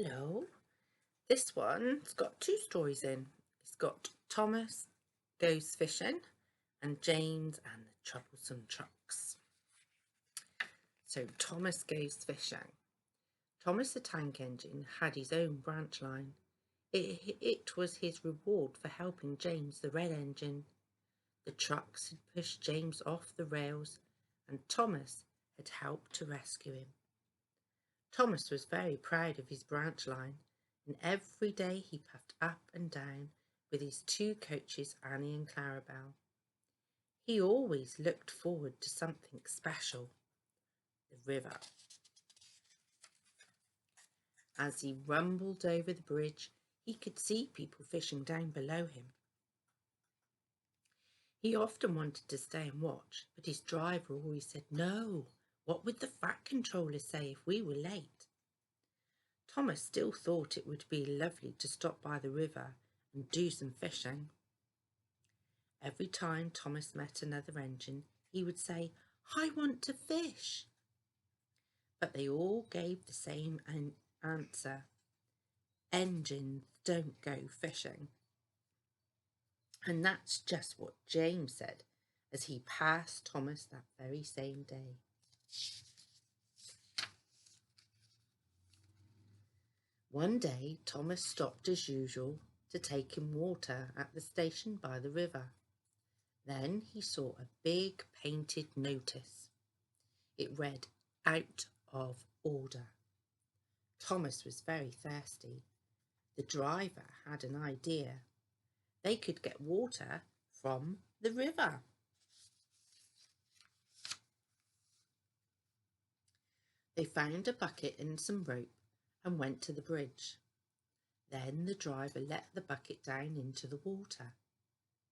Hello. This one's got two stories in. It's got Thomas Goes Fishing and James and the Troublesome Trucks. So Thomas Goes Fishing. Thomas the Tank Engine had his own branch line. It was his reward for helping James the Red Engine. The trucks had pushed James off the rails and Thomas had helped to rescue him. Thomas was very proud of his branch line, and every day he puffed up and down with his two coaches, Annie and Clarabel. He always looked forward to something special, the river. As he rumbled over the bridge, he could see people fishing down below him. He often wanted to stay and watch, but his driver always said, "No, what would the fat controller say if we were late?" Thomas still thought it would be lovely to stop by the river and do some fishing. Every time Thomas met another engine, he would say, "I want to fish." But they all gave the same answer: engines don't go fishing. And that's just what James said as he passed Thomas that very same day. One day, Thomas stopped as usual to take in water at the station by the river. Then he saw a big painted notice. It read, "Out of order." Thomas was very thirsty. The driver had an idea. They could get water from the river. They found a bucket and some rope and went to the bridge. Then the driver let the bucket down into the water.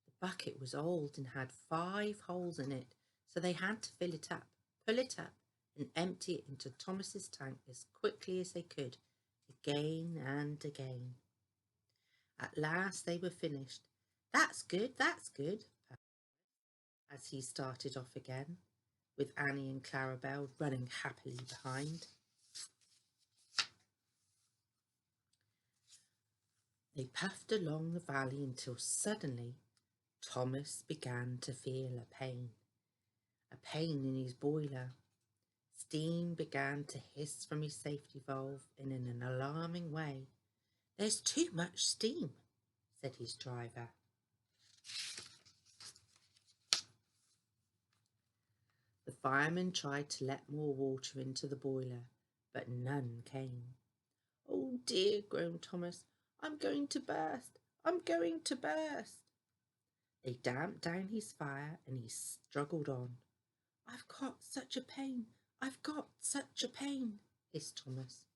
The bucket was old and had 5 holes in it, so they had to fill it up, pull it up, and empty it into Thomas's tank as quickly as they could, again and again. At last they were finished. That's good, as he started off again, with Annie and Clarabel running happily behind. They puffed along the valley until suddenly Thomas began to feel a pain in his boiler. Steam began to hiss from his safety valve in an alarming way. "There's too much steam," said his driver. The fireman tried to let more water into the boiler, but none came. "Oh dear," groaned Thomas, "I'm going to burst! I'm going to burst!" They damped down his fire and he struggled on. "I've got such a pain! I've got such a pain!" hissed Thomas.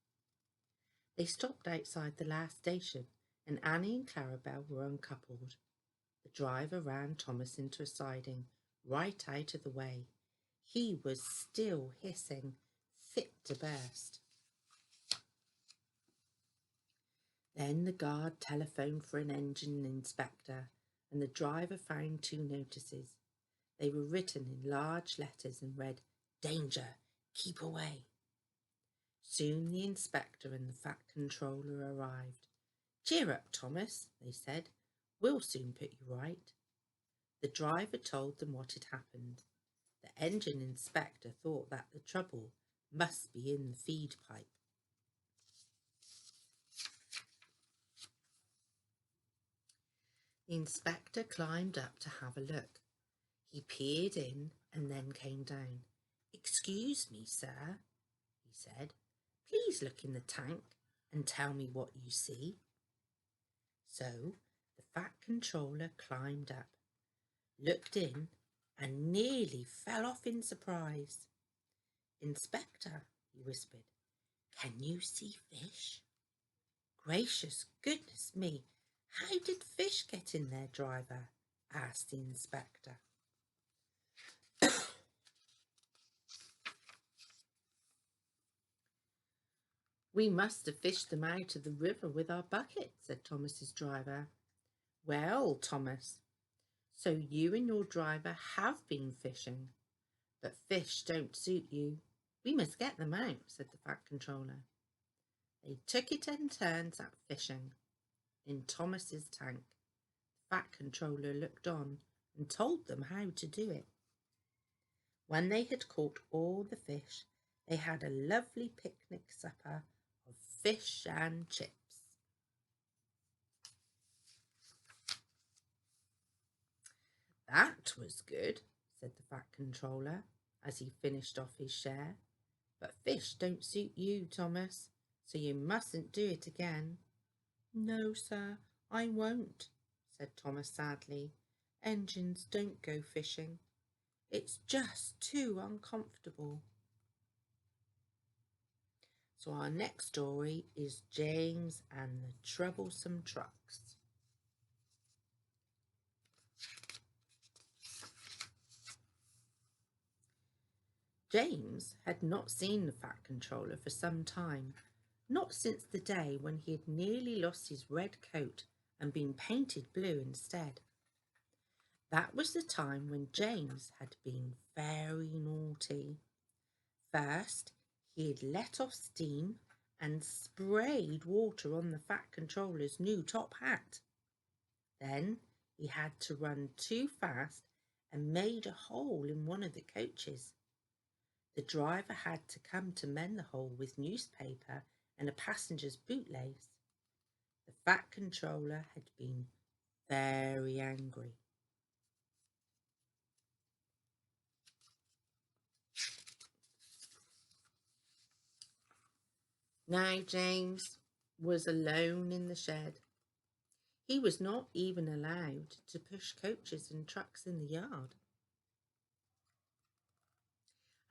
They stopped outside the last station and Annie and Clarabel were uncoupled. The driver ran Thomas into a siding, right out of the way. He was still hissing, fit to burst. Then the guard telephoned for an engine inspector and the driver found 2 notices. They were written in large letters and read, "Danger, keep away." Soon the inspector and the fat controller arrived. "Cheer up, Thomas," they said. "We'll soon put you right." The driver told them what had happened. The engine inspector thought that the trouble must be in the feed pipe. The inspector climbed up to have a look. He peered in and then came down. "Excuse me, sir," he said. "Please look in the tank and tell me what you see." So the fat controller climbed up, looked in, and nearly fell off in surprise. "Inspector," he whispered, "can you see fish?" "Gracious goodness me, how did fish get in there, driver?" asked the inspector. "We must have fished them out of the river with our bucket," said Thomas's driver. "Well, Thomas, so you and your driver have been fishing, but fish don't suit you. We must get them out," said the fat controller. They took it in turns at fishing. In Thomas's tank, the Fat Controller looked on and told them how to do it. When they had caught all the fish, they had a lovely picnic supper of fish and chips. That was good, said the Fat Controller as he finished off his share. But fish don't suit you, Thomas, so you mustn't do it again. No, sir, I won't, said Thomas sadly. Engines don't go fishing. It's just too uncomfortable. So our next story is James and the Troublesome Trucks. James had not seen the Fat Controller for some time, not since the day when he had nearly lost his red coat and been painted blue instead. That was the time when James had been very naughty. First, he had let off steam and sprayed water on the Fat Controller's new top hat. Then he had to run too fast and made a hole in one of the coaches. The driver had to come to mend the hole with newspaper and a passenger's bootlace. The Fat Controller had been very angry. Now James was alone in the shed. He was not even allowed to push coaches and trucks in the yard.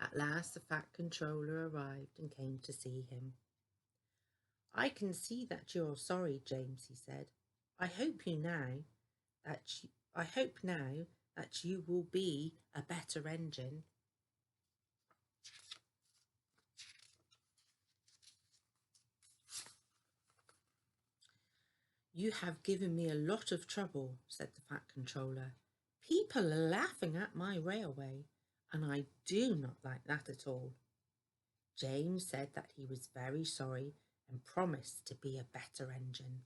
At last the Fat Controller arrived and came to see him. I can see that you're sorry, James, he said. I hope now that you will be a better engine. You have given me a lot of trouble, said the Fat Controller. People are laughing at my railway, and I do not like that at all. James said that he was very sorry and promised to be a better engine.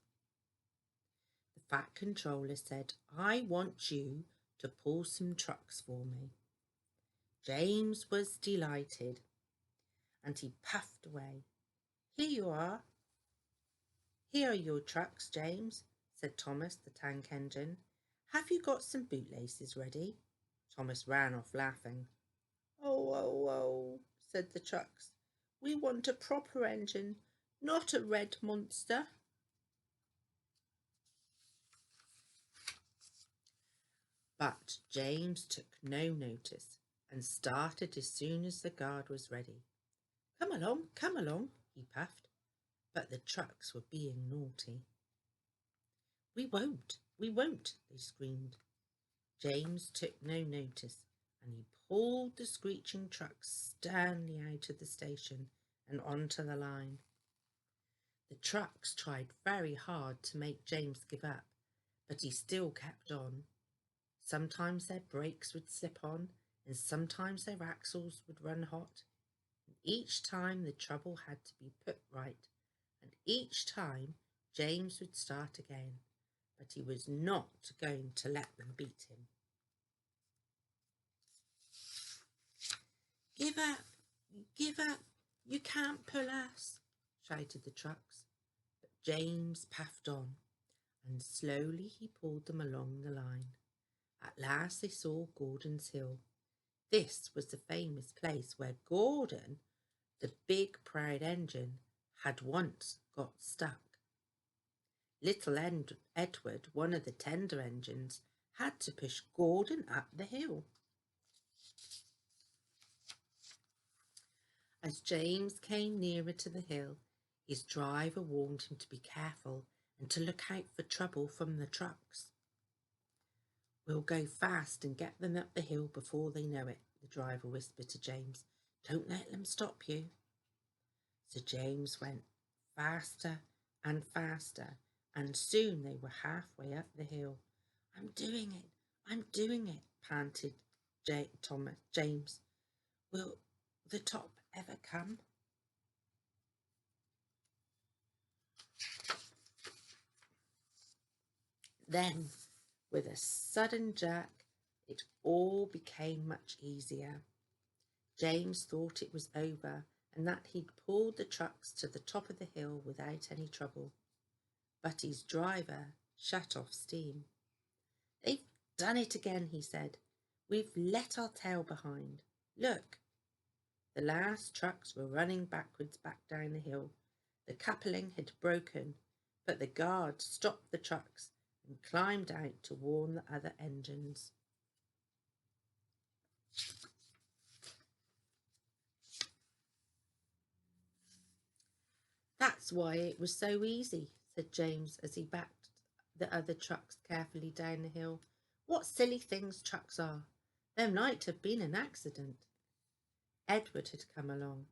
The Fat Controller said, I want you to pull some trucks for me. James was delighted, and he puffed away. Here you are. Here are your trucks, James, said Thomas, the tank engine. Have you got some bootlaces ready? Thomas ran off laughing. Oh, said the trucks. We want a proper engine, not a red monster. But James took no notice and started as soon as the guard was ready. Come along, he puffed. But the trucks were being naughty. We won't, they screamed. James took no notice and he pulled the screeching trucks sternly out of the station and onto the line. The trucks tried very hard to make James give up, but he still kept on. Sometimes their brakes would slip on and sometimes their axles would run hot. And each time the trouble had to be put right, and each time James would start again, but he was not going to let them beat him. Give up, you can't pull us, shouted the trucks. But James puffed on, and slowly he pulled them along the line. At last they saw Gordon's Hill. This was the famous place where Gordon, the big proud engine, had once got stuck. Little Edward, one of the tender engines, had to push Gordon up the hill. As James came nearer to the hill, his driver warned him to be careful and to look out for trouble from the trucks. We'll go fast and get them up the hill before they know it, the driver whispered to James. Don't let them stop you. So James went faster and faster, and soon they were halfway up the hill. I'm doing it, panted James. Will the top ever come? Then, with a sudden jerk, it all became much easier. James thought it was over and that he'd pulled the trucks to the top of the hill without any trouble. But his driver shut off steam. "They've done it again," he said. "We've let our tail behind. Look." The last trucks were running backwards back down the hill. The coupling had broken, but the guard stopped the trucks and climbed out to warn the other engines. "That's why it was so easy," said James as he backed the other trucks carefully down the hill. "What silly things trucks are! There might have been an accident." Edward had come along.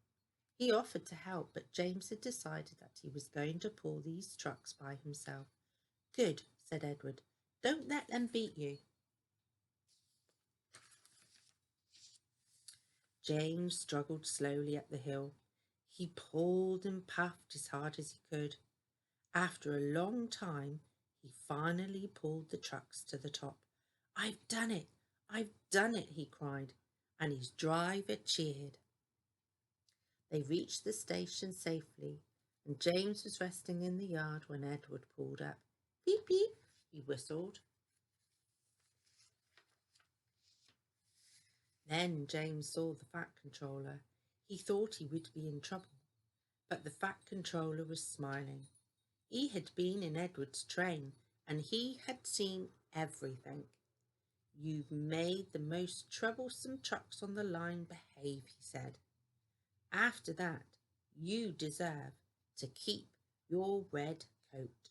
He offered to help, but James had decided that he was going to pull these trucks by himself. "Good," said Edward. "Don't let them beat you." James struggled slowly up the hill. He pulled and puffed as hard as he could. After a long time, he finally pulled the trucks to the top. "I've done it! I've done it!" he cried, and his driver cheered. They reached the station safely, and James was resting in the yard when Edward pulled up. "Beep, beep," he whistled. Then James saw the Fat Controller. He thought he would be in trouble, but the Fat Controller was smiling. He had been in Edward's train, and he had seen everything. "You've made the most troublesome trucks on the line behave," he said. "After that, you deserve to keep your red coat."